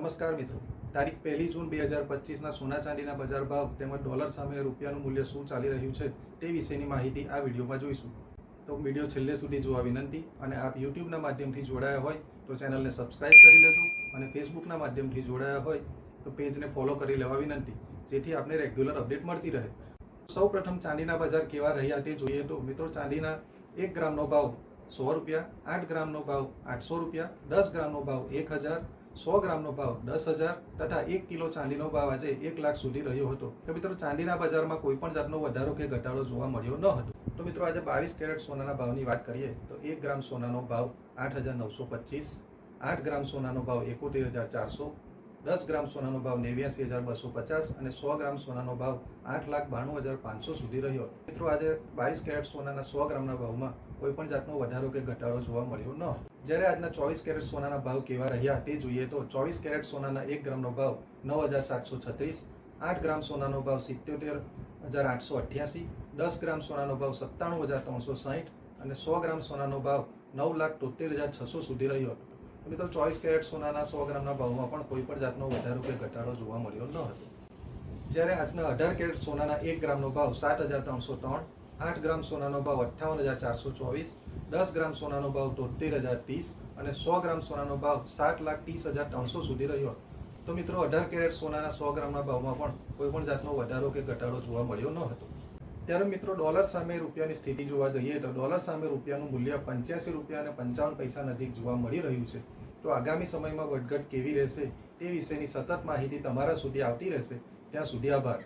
નમસ્કાર મિત્રો, તારીખ 1 જૂન 2025ના સોના ચાંદીના બજાર ભાવ તેમજ ડોલર સામે રૂપિયાનું મૂલ્ય શું ચાલી રહ્યું છે તે વિશેની માહિતી આ વિડીયોમાં જોઈશું. તો વિડીયો છેલ્લે સુધી જોવા વિનંતી, અને આપ યુટ્યુબના માધ્યમથી જોડાયા હોય તો ચેનલને સબસ્ક્રાઇબ કરી લેજો, અને ફેસબુકના માધ્યમથી જોડાયા હોય તો પેજને ફોલો કરી લેવા વિનંતી, જેથી આપને રેગ્યુલર અપડેટ મળતી રહે. સૌ પ્રથમ ચાંદીના બજાર કેવા રહ્યા તે જોઈએ તો મિત્રો, ચાંદીના 1 ગ્રામનો ભાવ 100 રૂપિયા, 8 ગ્રામનો ભાવ 800 રૂપિયા, 10 ગ્રામનો ભાવ 1000, 100 ગ્રામનો ભાવ 10,000 તથા 1 કિલો ચાંદીનો ભાવ આજે 1 લાખ સુધી રહ્યો હતો. તો મિત્રો, ચાંદીના બજારમાં કોઈ પણ જાતનો વધારો કે ઘટાડો જોવા મળ્યો ન હતો. તો મિત્રો, આજે 22 કેરેટ સોનાના ભાવની વાત કરીએ તો 1 ગ્રામ સોનાનો ભાવ 8,925, 8 ગ્રામ સોનાનો ભાવ 71,400, 10 ગ્રામ સોનાનો ભાવ 89,250 અને 100 ગ્રામ સોનાનો ભાવ 8,92,500 સુધી રહ્યો. મિત્રો, આજે 22 કેરેટ સોનાના 100 ગ્રામના ભાવમાં કોઈ પણ જાતનો વધારો કે ઘટાડો જોવા મળ્યો ન હતો. જ્યારે આજના 24 કેરેટ સોનાના ભાવ કેવા રહ્યા તે જોઈએ તો 24 કેરેટ સોનાના 1 ગ્રામનો ભાવ 9,736, 8 ગ્રામ સોનાનો ભાવ 77,888, 10 ગ્રામ સોનાનો ભાવ 97,360 અને 100 ગ્રામ સોનાનો ભાવ 9,73,600 સુધી રહ્યો હતો. મિત્રો, 24 કેરેટ સોનાના 100 ગ્રામના ભાવમાં પણ કોઈ પણ જાતનો વધારો કે ઘટાડો જોવા મળ્યો ન હતો. જ્યારે આજના 18 કેરેટ સોનાના 1 ગ્રામનો ભાવ 7,303, 8 ગ્રામ સોનાનો ભાવ 58,424, 10 ગ્રામ સોનાનો ભાવ 73,030 અને 100 ગ્રામ સોનાનો ભાવ 7,30,300 સુધી રહ્યો. તો મિત્રો, 18 કેરેટ સોનાના 100 ગ્રામના ભાવમાં પણ કોઈ પણ જાતનો વધારો કે ઘટાડો જોવા મળ્યો ન હતો. ત્યારે મિત્રો, ડોલર સામે રૂપિયાની સ્થિતિ જોવા જઈએ તો ડોલર સામે રૂપિયાનું મૂલ્ય 85 રૂપિયા અને 55 પૈસા નજીક જોવા મળી રહ્યું છે. તો આગામી સમયમાં વધઘટ કેવી રહેશે તે વિશેની સતત માહિતી તમારા સુધી આવતી રહેશે. ત્યાં સુધી આભાર.